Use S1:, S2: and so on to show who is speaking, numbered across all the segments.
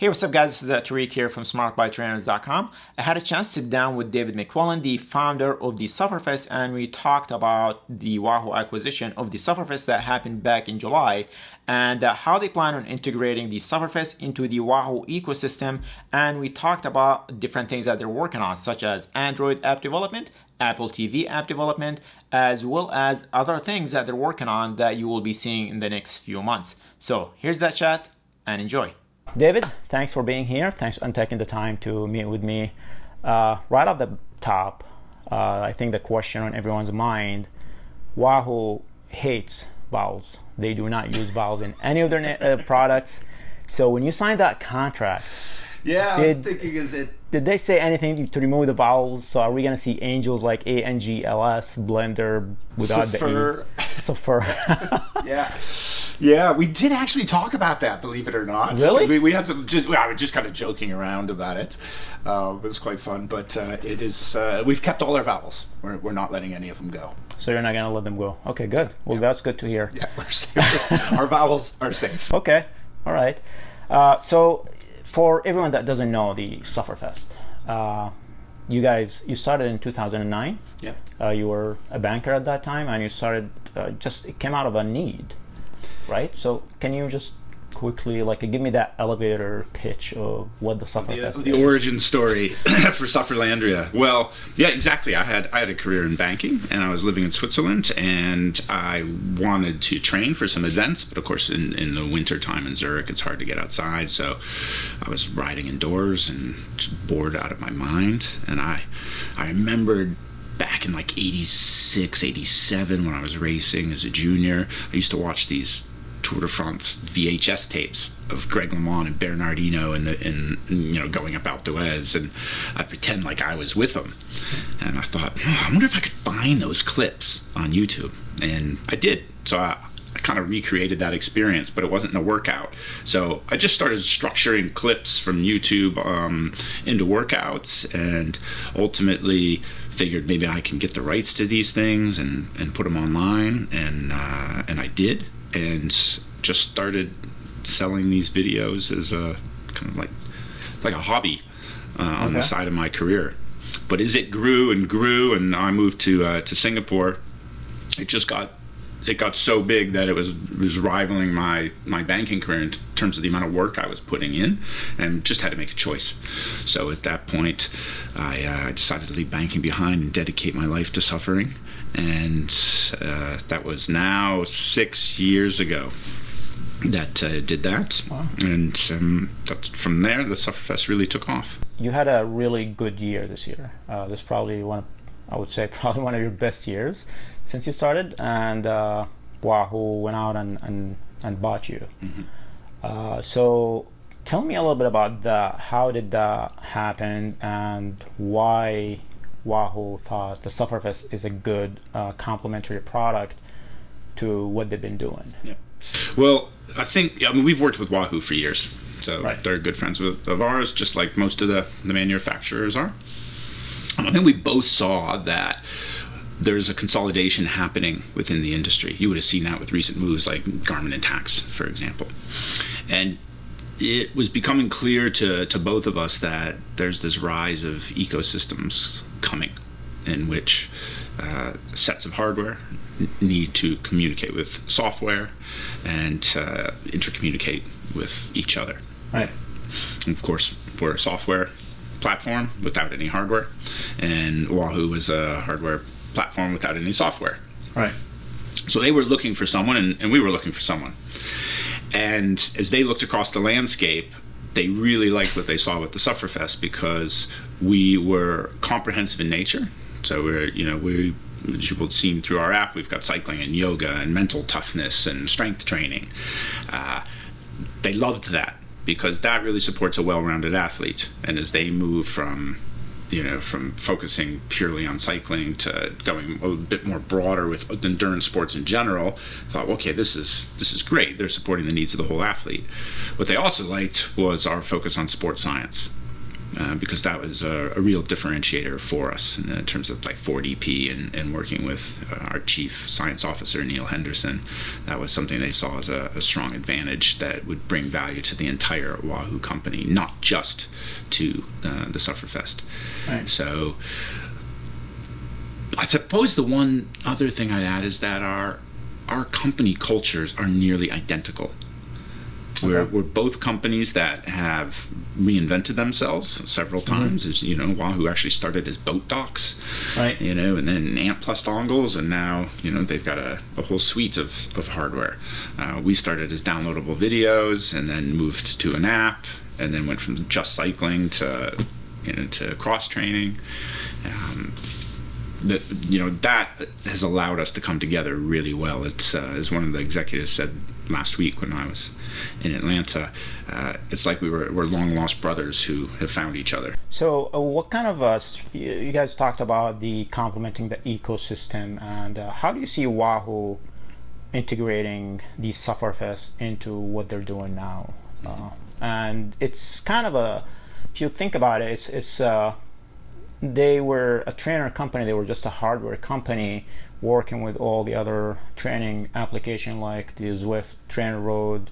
S1: Hey, what's up guys? This is Tariq here from smartbiketrainers.com. I had a chance to sit down with David McQuillen, the founder of the Sufferfest, and we talked about the WAHOO acquisition of the Sufferfest that happened back in July and how they plan on integrating the Sufferfest into the WAHOO ecosystem. And we talked about different things that they're working on, such as Android app development, Apple TV app development, as well as other things that they're working on that you will be seeing in the next few months. So here's that chat and enjoy. David, thanks for being here. Thanks for taking the time to meet with me. Right off the top, I think the question on everyone's mind, WAHOO hates vowels. They do not use vowels in any of their products. So when you signed that contract,
S2: I was thinking,
S1: did they say anything to remove the vowels? So are we going to see angels like ANGLS, blender without
S2: Suffer.
S1: the E? Suffer.
S2: Yeah, we did actually talk about that, believe it or not.
S1: Really?
S2: We had some, I was just kind of joking around about it. It was quite fun, but it is, we've kept all our vowels. We're not letting any of them go.
S1: So you're not going to let them go. Okay, good. Well, that's good to hear.
S2: Yeah, we're safe. Our vowels are safe.
S1: Okay, all right. So for everyone that doesn't know the Sufferfest, you started in 2009.
S2: Yeah.
S1: You were a banker at that time, and you started, it came out of a need, right? So can you just quickly give me that elevator pitch of what the Sufferfest is?
S2: The origin story for Sufferlandria. Well, yeah, exactly. I had a career in banking, and I was living in Switzerland, and I wanted to train for some events, but of course in the winter time in Zurich it's hard to get outside, so I was riding indoors and just bored out of my mind. And I remembered back in 86, 87 when I was racing as a junior, I used to watch these Tour de France VHS tapes of Greg LeMond and Bernardino and going up Alpe d'Huez, and I'd pretend like I was with them. And I thought, I wonder if I could find those clips on YouTube. And I did. So I kind of recreated that experience, but it wasn't in a workout. So I just started structuring clips from YouTube into workouts, and ultimately figured maybe I can get the rights to these things and put them online, and I did. And just started selling these videos as a kind of like a hobby on the side of my career. But as it grew and grew, and I moved to Singapore, it got so big that it was rivaling my banking career in terms of the amount of work I was putting in, and just had to make a choice. So at that point, I decided to leave banking behind and dedicate my life to suffering. And that was now 6 years ago that did that. Wow. And that's, from there, the Sufferfest really took off. You had a really good year this year. This is probably one of your best years since you started, and WAHOO went out and bought you. Mm-hmm. So tell me a little bit about that. How did that happen, and why WAHOO thought the Sufferfest is a good complementary product to what they've been doing? Yeah. Well, we've worked with WAHOO for years, so right. They're good friends of ours, just like most of the manufacturers are. And I think we both saw that there's a consolidation happening within the industry. You would have seen that with recent moves like Garmin and Tacx, for example. And it was becoming clear to both of us that there's this rise of ecosystems coming, in which sets of hardware need to communicate with software and intercommunicate with each other. Right. And of course, we're a software platform without any hardware, and WAHOO is a hardware platform without any software. Right. So they were looking for someone, and we were looking for someone. And as they looked across the landscape, they really liked what they saw with the Sufferfest, because we were comprehensive in nature. So we, as you will have seen through our app, we've got cycling and yoga and mental toughness and strength training. They loved that, because that really supports a well-rounded athlete. And as they move from focusing purely on cycling to going a bit more broader with endurance sports in general, I thought, okay, this is great. They're supporting the needs of the whole athlete. What they also liked was our focus on sports science. because that was a real differentiator for us in terms of like 4DP and working with our chief science officer, Neil Henderson. That was something they saw as a strong advantage that would bring value to the entire WAHOO company, not just to the Sufferfest.
S1: Right.
S2: So I suppose the one other thing I'd add is that our company cultures are nearly identical. We're both companies that have reinvented themselves several times. As you know, WAHOO actually started as boat docks,
S1: right?
S2: You know, and then AMP plus dongles, and now they've got a whole suite of hardware. We started as downloadable videos, and then moved to an app, and then went from just cycling to cross training. That has allowed us to come together really well. It's as one of the executives said last week when I was in Atlanta, it's like we're long lost brothers who have found each other.
S1: So what kind of you guys talked about the complementing the ecosystem, and how do you see WAHOO integrating the Sufferfest into what they're doing now? And it's kind of if you think about it, it's they were a trainer company. They were just a hardware company working with all the other training application like the Zwift, Trainer Road,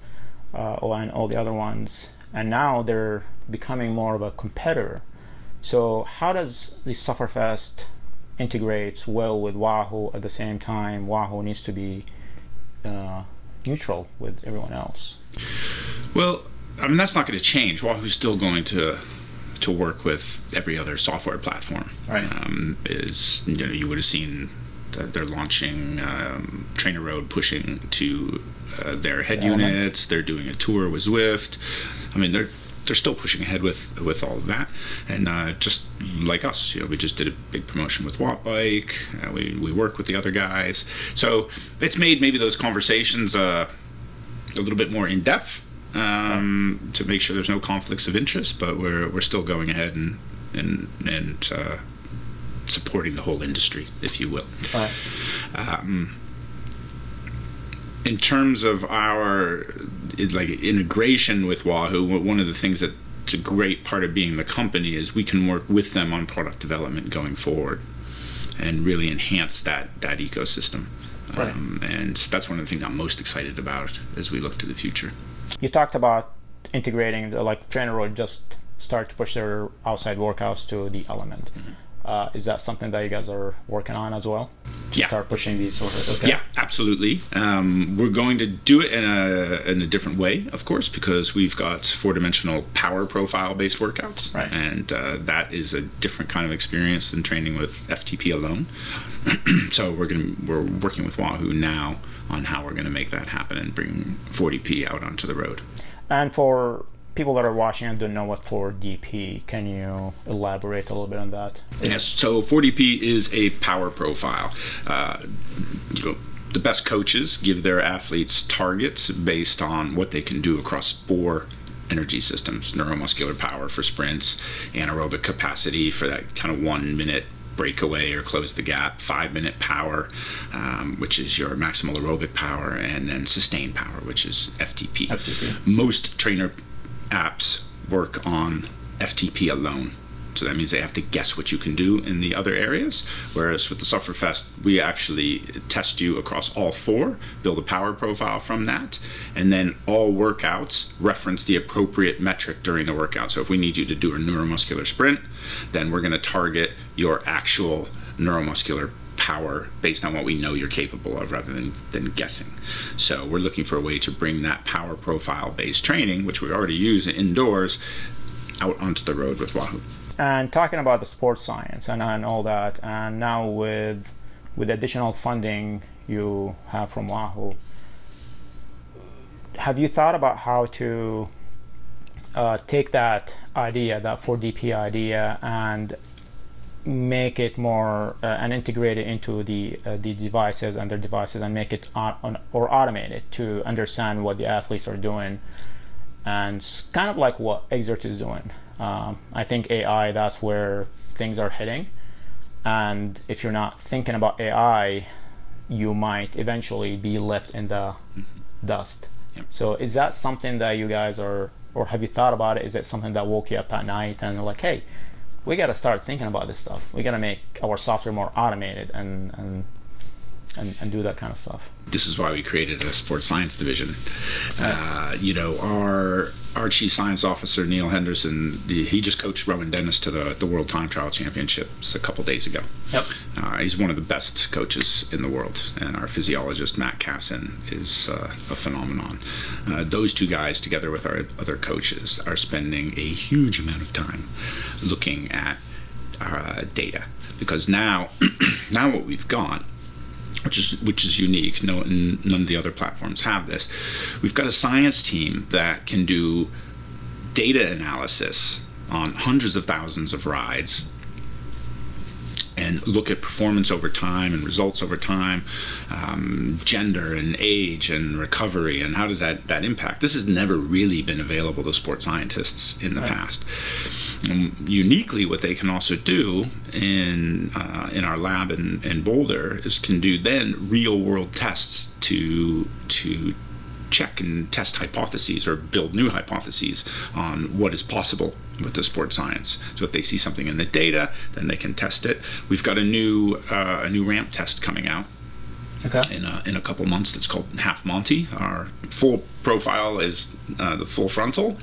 S1: and all the other ones. And now they're becoming more of a competitor. So how does the Sufferfest integrate well with WAHOO at the same time WAHOO needs to be neutral with everyone else?
S2: Well, I mean, that's not going to change. WAHOO's still going to work with every other software platform.
S1: Right.
S2: You would have seen that they're launching Trainer Road, pushing to their head units. They're doing a tour with Zwift. I mean, they're still pushing ahead with all of that. And just like us, we just did a big promotion with WAHOO Bike. We work with the other guys. So it's made maybe those conversations a little bit more in depth. To make sure there's no conflicts of interest, but we're still going ahead and supporting the whole industry, if you will.
S1: Right.
S2: In terms of our integration with WAHOO, one of the things that's a great part of being the company is we can work with them on product development going forward and really enhance that ecosystem.
S1: Right.
S2: And that's one of the things I'm most excited about as we look to the future.
S1: You talked about integrating Trainer Road just start to push their outside workouts to the Element. Is that something that you guys are working on as well? To start pushing these sort of. Okay.
S2: Yeah, absolutely. We're going to do it in a different way, of course, because we've got 4-dimensional power profile based workouts,
S1: right.
S2: And that is a different kind of experience than training with FTP alone. So we're working with WAHOO now on how we're going to make that happen and bring 4DP out onto the road.
S1: And for people that are watching and don't know what 4DP, can you elaborate a little bit on that?
S2: Yes, so 4DP is a power profile. The best coaches give their athletes targets based on what they can do across 4 energy systems: neuromuscular power for sprints, anaerobic capacity for that kind of 1 minute breakaway or close the gap, 5-minute power, which is your maximal aerobic power, and then sustained power, which is FTP. Most trainer apps work on FTP alone. So that means they have to guess what you can do in the other areas. Whereas with the Sufferfest, we actually test you across all 4, build a power profile from that, and then all workouts reference the appropriate metric during the workout. So if we need you to do a neuromuscular sprint, then we're going to target your actual neuromuscular power based on what we know you're capable of rather than guessing. So we're looking for a way to bring that power profile based training, which we already use indoors, out onto the road with WAHOO.
S1: And talking about the sports science and all that, and now with additional funding you have from WAHOO, have you thought about how to take that idea, that 4DP idea, and make it more and integrate it into the devices and their devices, and make it or automate it to understand what the athletes are doing, and kind of like what Exert is doing? I think AI, that's where things are heading, and if you're not thinking about AI, you might eventually be left in the dust.
S2: Yep.
S1: So is that something that you guys are or have you thought about it? Is it something that woke you up at night and you're like, hey, we got to start thinking about this stuff. We got to make our software more automated and do that kind of stuff.
S2: This is why we created a sports science division. Our chief science officer, Neil Henderson, he just coached Rowan Dennis to the World Time Trial Championships a couple days ago.
S1: Yep.
S2: He's one of the best coaches in the world, and our physiologist, Matt Casson, is a phenomenon. Those two guys, together with our other coaches, are spending a huge amount of time looking at data, because now what we've got, which is unique. None of the other platforms have this. We've got a science team that can do data analysis on hundreds of thousands of rides and look at performance over time and results over time, gender and age and recovery, and how does that impact. This has never really been available to sports scientists in the past. Uniquely, what they can also do in our lab in Boulder is can do then real world tests to check and test hypotheses or build new hypotheses on what is possible with the sports science. So if they see something in the data, then they can test it. We've got a new RAMP test coming out. Okay. In a couple months, that's called Half Monty. Our full profile is the full frontal,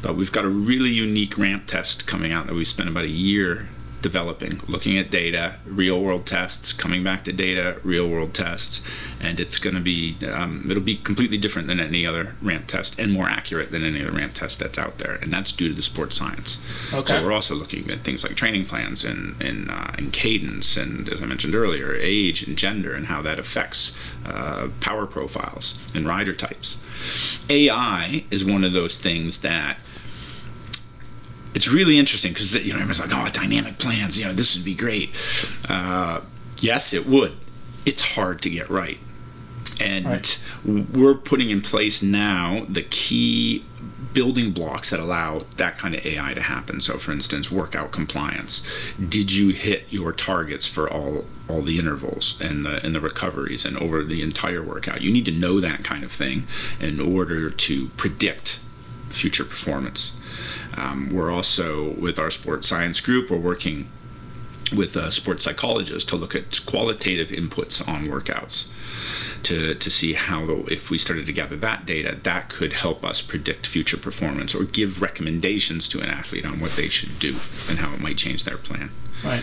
S2: but we've got a really unique ramp test coming out that we spent about a year developing, looking at data, real world tests, coming back to data, real world tests, and it's going to be it'll be completely different than any other ramp test and more accurate than any other ramp test that's out there, and that's due to the sports science. Okay. So we're also looking at things like training plans and cadence, and as I mentioned earlier, age and gender, and how that affects power profiles and rider types. AI is one of those things that it's really interesting, because everyone's like, oh, dynamic plans, this would be great. Yes, it would. It's hard to get right. And we're putting in place now the key building blocks that allow that kind of AI to happen. So for instance, workout compliance. Did you hit your targets for all the intervals and the recoveries and over the entire workout? You need to know that kind of thing in order to predict future performance. We're also, with our sports science group, we're working with sports psychologists to look at qualitative inputs on workouts to see how, if we started to gather that data, that could help us predict future performance or give recommendations to an athlete on what they should do and how it might change their plan. Right.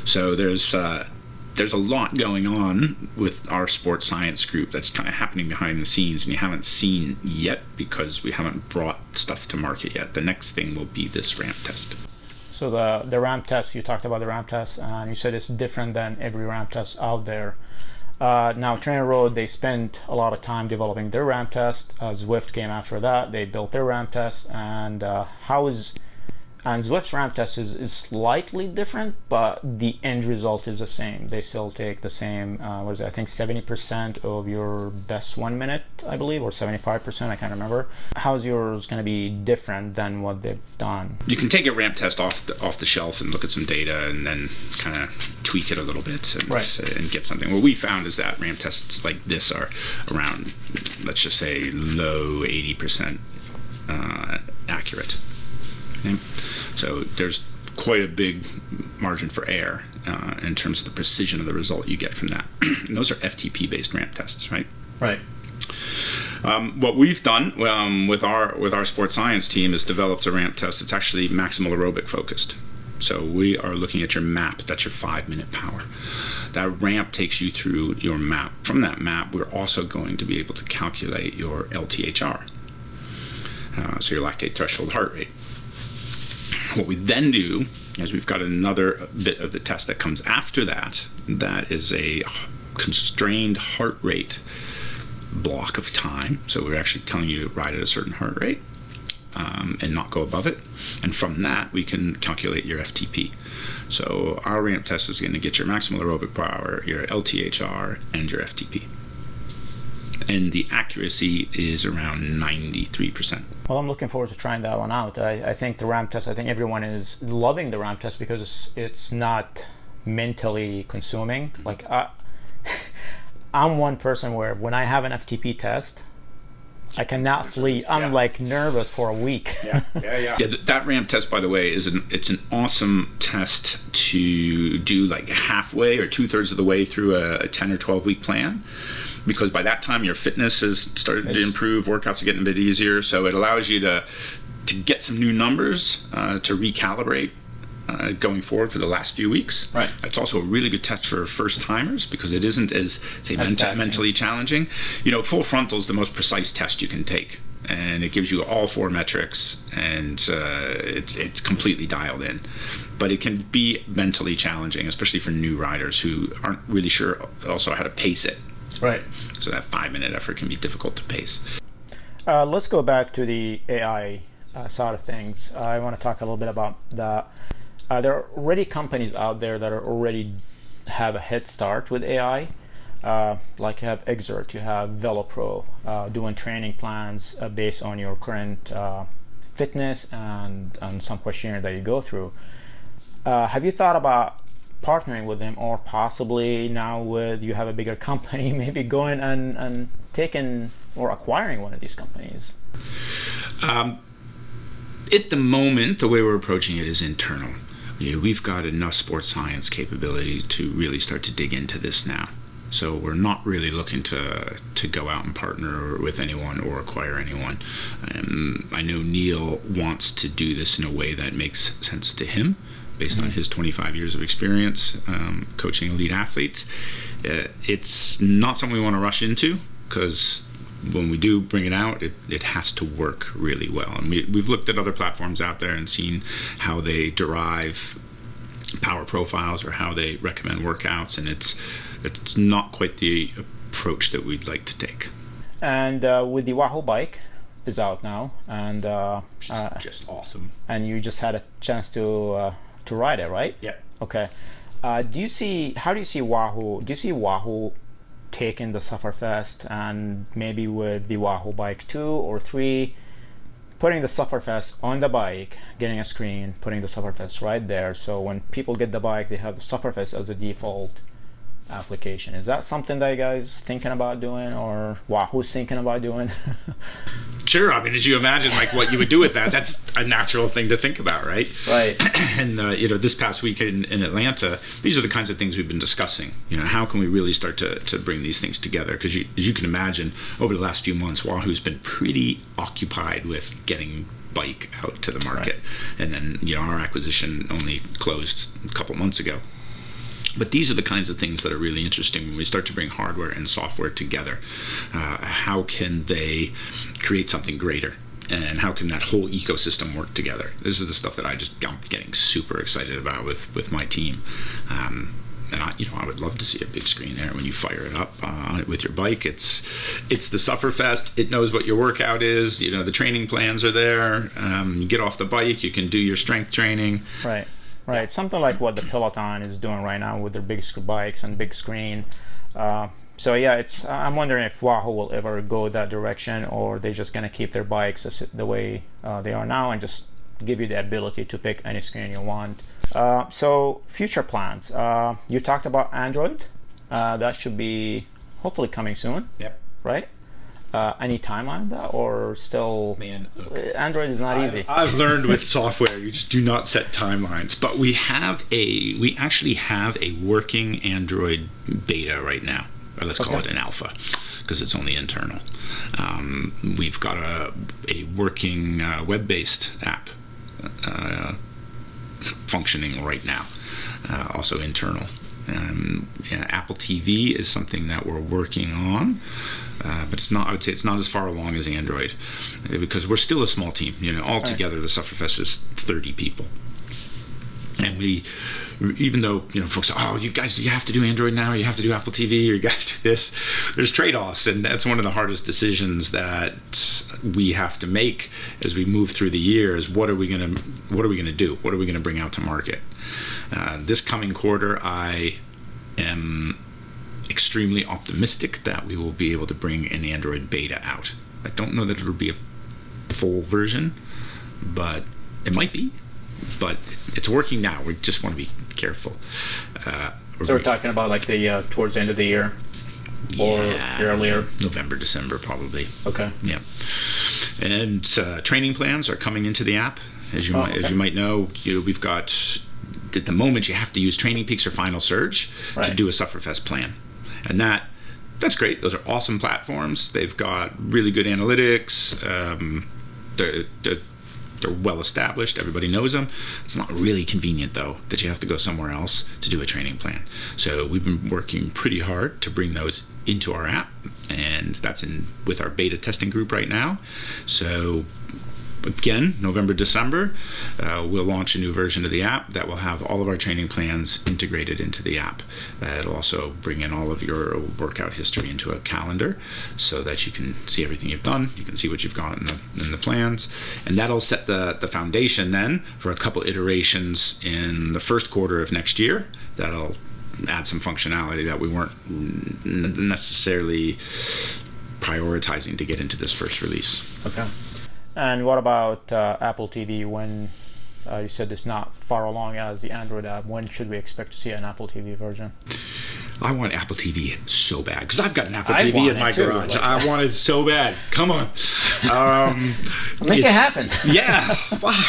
S2: So there's a lot going on with our sports science group that's kind of happening behind the scenes, and you haven't seen yet because we haven't brought stuff to market yet. The next thing will be this ramp test.
S1: So the ramp test, you talked about the ramp test, and you said it's different than every ramp test out there. Now, TrainerRoad, they spent a lot of time developing their ramp test. Zwift came after that. They built their ramp test, and Zwift's ramp test is slightly different, but the end result is the same. They still take the same, I think 70% of your best 1 minute, I believe, or 75%, I can't remember. How's yours going to be different than what they've done?
S2: You can take a ramp test off the shelf and look at some data and then kind of tweak it a little bit and get something. What we found is that ramp tests like this are around, let's just say, low 80% accurate. Okay. So there's quite a big margin for error in terms of the precision of the result you get from that. And those are FTP-based ramp tests, right?
S1: Right.
S2: What we've done with our sports science team is developed a ramp test that's actually maximal aerobic focused. So we are looking at your MAP. That's your 5-minute power. That ramp takes you through your MAP. From that MAP, we're also going to be able to calculate your LTHR, so your lactate threshold heart rate. What we then do is we've got another bit of the test that comes after that. That is a constrained heart rate block of time. So we're actually telling you to ride at a certain heart rate and not go above it. And from that, we can calculate your FTP. So our ramp test is going to get your maximal aerobic power, your LTHR, and your FTP. And the accuracy is around 93%.
S1: Well, I'm looking forward to trying that one out. I think the ramp test, I think everyone is loving the ramp test because it's not mentally consuming. Like I'm one person where when I have an FTP test, I cannot sleep. I'm like nervous for a week.
S2: Yeah, that ramp test, by the way, it's an awesome test to do like halfway or 2/3 of the way through a 10 or 12 week plan, because by that time your fitness has started to improve, workouts are getting a bit easier, so it allows you to get some new numbers, to recalibrate going forward for the last few weeks.
S1: Right.
S2: It's also a really good test for first timers because it isn't as mentally challenging. Full frontal is the most precise test you can take, and it gives you all 4 metrics, and it's completely dialed in. But it can be mentally challenging, especially for new riders who aren't really sure also how to pace it.
S1: Right.
S2: So that 5-minute effort can be difficult to pace.
S1: Let's go back to the AI side of things. I want to talk a little bit about that. There are already companies out there that are already have a head start with AI. Like you have Exert, you have VeloPro, doing training plans based on your current fitness and some questionnaire that you go through. Have you thought about partnering with them, or possibly now with you have a bigger company, maybe going and taking or acquiring one of these companies?
S2: At the moment, the way we're approaching it is internal. We've got enough sports science capability to really start to dig into this now. So we're not really looking to go out and partner with anyone or acquire anyone. I know Neil wants to do this in a way that makes sense to him, based on his 25 years of experience coaching elite athletes. It's not something we want to rush into, because when we do bring it out, it has to work really well. And we've looked at other platforms out there and seen how they derive power profiles or how they recommend workouts, and it's not quite the approach that we'd like to take.
S1: And with the WAHOO Bike is out now, and
S2: just awesome.
S1: And you just had a chance to ride it, right?
S2: Yeah.
S1: Okay. How do you see WAHOO? Do you see WAHOO taking the Sufferfest and maybe with the WAHOO Bike 2 or 3, putting the Sufferfest on the bike, getting a screen, putting the Sufferfest right there, so when people get the bike, they have the Sufferfest as a default application? Is that something that you guys thinking about doing, or WAHOO's thinking about doing?
S2: Sure. I mean, as you imagine, like what you would do with that, that's a natural thing to think about, right?
S1: Right.
S2: And this past week in Atlanta, these are the kinds of things we've been discussing. How can we really start to bring these things together? Because as you can imagine, over the last few months, WAHOO's been pretty occupied with getting Bike out to the market. Right. And then our acquisition only closed a couple months ago. But these are the kinds of things that are really interesting when we start to bring hardware and software together. How can they create something greater? And how can that whole ecosystem work together? This is the stuff that I'm getting super excited about with my team. And I would love to see a big screen there when you fire it up with your bike. It's the Sufferfest. It knows what your workout is. The training plans are there. You get off the bike, you can do your strength training.
S1: Right. Right, something like what the Peloton is doing right now with their big bikes and big screen. So yeah, I'm wondering if WAHOO will ever go that direction, or they're just gonna keep their bikes the way they are now and just give you the ability to pick any screen you want. So future plans. You talked about Android. That should be hopefully coming soon.
S2: Yep.
S1: Right? Any time on that, or still?
S2: Man, look,
S1: Android is not easy.
S2: I've learned with software, you just do not set timelines. But we actually have a working Android beta right now, or let's call it an alpha, because it's only internal. We've got a working web-based app functioning right now, also internal. Apple TV is something that we're working on, but it's not. I would say it's not as far along as Android, because we're still a small team. Altogether, the Sufferfest is 30 people, and even though folks say, "Oh, you guys, you have to do Android now, you have to do Apple TV, or you guys do this," there's trade-offs, and that's one of the hardest decisions that we have to make as we move through the years. What are we gonna do? What are we gonna bring out to market? This coming quarter, I am extremely optimistic that we will be able to bring an Android beta out. I don't know that it'll be a full version, but it might be. But it's working now. We just want to be careful.
S1: So we're talking about like the towards the end of the year.
S3: or earlier?
S2: November, December, probably.
S3: Okay.
S2: Yeah. And training plans are coming into the app. As you might know, we've got, at the moment, you have to use Training Peaks or Final Surge to do a Sufferfest plan. And that's great. Those are awesome platforms. They've got really good analytics. They're well established. Everybody knows them. It's not really convenient, though, that you have to go somewhere else to do a training plan. So we've been working pretty hard to bring those into our app, and that's with our beta testing group right now. So again, November, December, we'll launch a new version of the app that will have all of our training plans integrated into the app. It'll also bring in all of your workout history into a calendar so that you can see everything you've done. You can see what you've got in the plans. And that'll set the foundation then for a couple iterations in the first quarter of next year. That'll add some functionality that we weren't necessarily prioritizing to get into this first release.
S1: Okay. And what about Apple TV? When you said it's not far along as the Android app, when should we expect to see an Apple TV version?
S2: I want Apple TV so bad because I've got an Apple TV in my garage. I want it so bad. Come on.
S1: Make it happen.
S2: Yeah. Wow.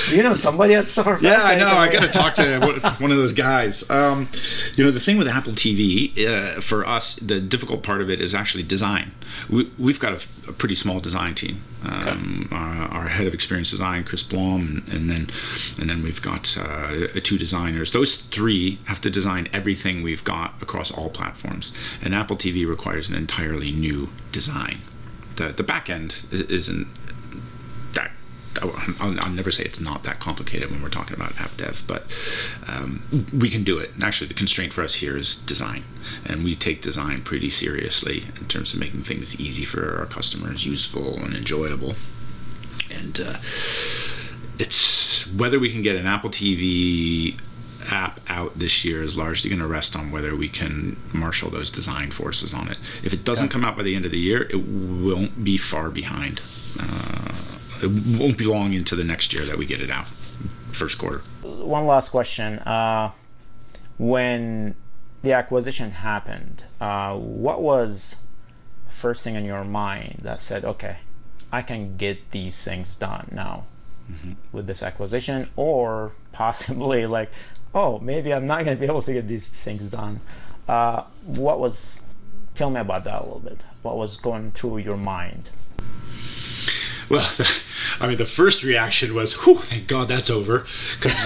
S1: You know somebody at Sufferfest?
S2: Yeah, I know. I got to talk to one of those guys. The thing with Apple TV, for us, the difficult part of it is actually design. We've got a pretty small design team. Our head of experience design, Chris Blom, and then we've got 2 designers. Those 3 have to design everything we've got across all platforms. And Apple TV requires an entirely new design. The back end isn't that. I'll never say it's not that complicated when we're talking about app dev, but we can do it. And actually, the constraint for us here is design, and we take design pretty seriously in terms of making things easy for our customers, useful and enjoyable. And it's whether we can get an Apple TV app out this year is largely going to rest on whether we can marshal those design forces on it. If it doesn't come out by the end of the year, it won't be far behind. It won't be long into the next year that we get it out, first quarter.
S1: One last question. When the acquisition happened, what was the first thing in your mind that said, okay, I can get these things done now with this acquisition, or possibly like, oh, maybe I'm not going to be able to get these things done. Tell me about that a little bit. What was going through your mind?
S2: Well, the first reaction was, whew, thank God that's over, because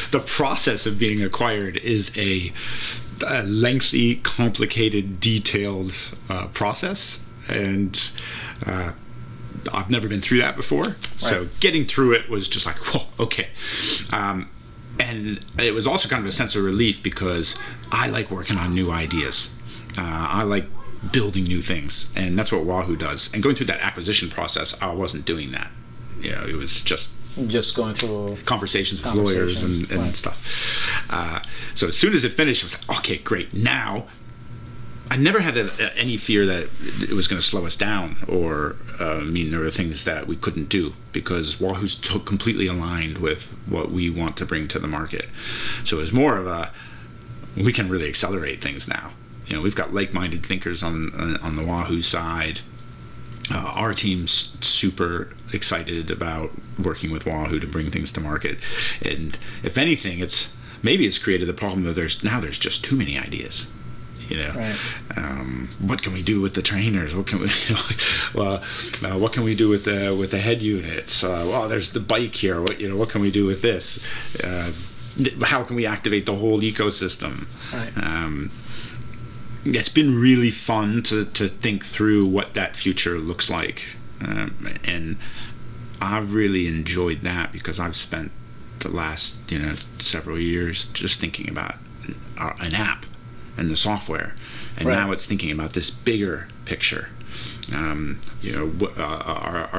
S2: the process of being acquired is a lengthy, complicated, detailed process, and I've never been through that before. So getting through it was just like, whoa, okay. And it was also kind of a sense of relief because I like working on new ideas. I like building new things, and that's what WAHOO does. And going through that acquisition process, I wasn't doing that. It was just
S1: going through
S2: conversations with lawyers and stuff. So as soon as it finished, I was like, okay, great. Now, I never had any fear that it was going to slow us down or mean there were things that we couldn't do, because WAHOO's completely aligned with what we want to bring to the market. So it was more of we can really accelerate things now. We've got like-minded thinkers on the WAHOO side. Our team's super excited about working with WAHOO to bring things to market. And if anything, it's created the problem that there's just too many ideas. What can we do with the trainers? What can we what can we do with the head units? There's the bike here. What can we do with this? How can we activate the whole ecosystem? It's been really fun to think through what that future looks like, and I've really enjoyed that because I've spent the last several years just thinking about an app and the software, and now it's thinking about this bigger picture. Our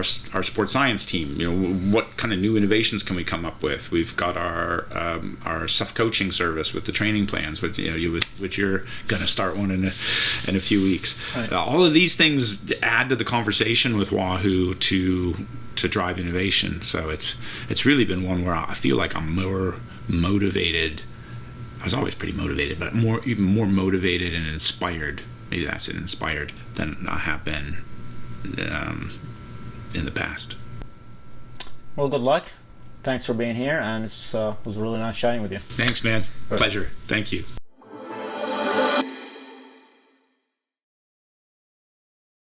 S2: sports science team, what kind of new innovations can we come up with? We've got our self-coaching service with the training plans, which you're going to start one in a few weeks. All of these things add to the conversation with WAHOO to drive innovation. So it's really been one where I feel like I'm more motivated. I was always pretty motivated, but even more motivated and inspired maybe that's inspired than I have been in the past.
S1: Well, good luck. Thanks for being here, and it was really nice chatting with you.
S2: Thanks, man. Pleasure. Thank you.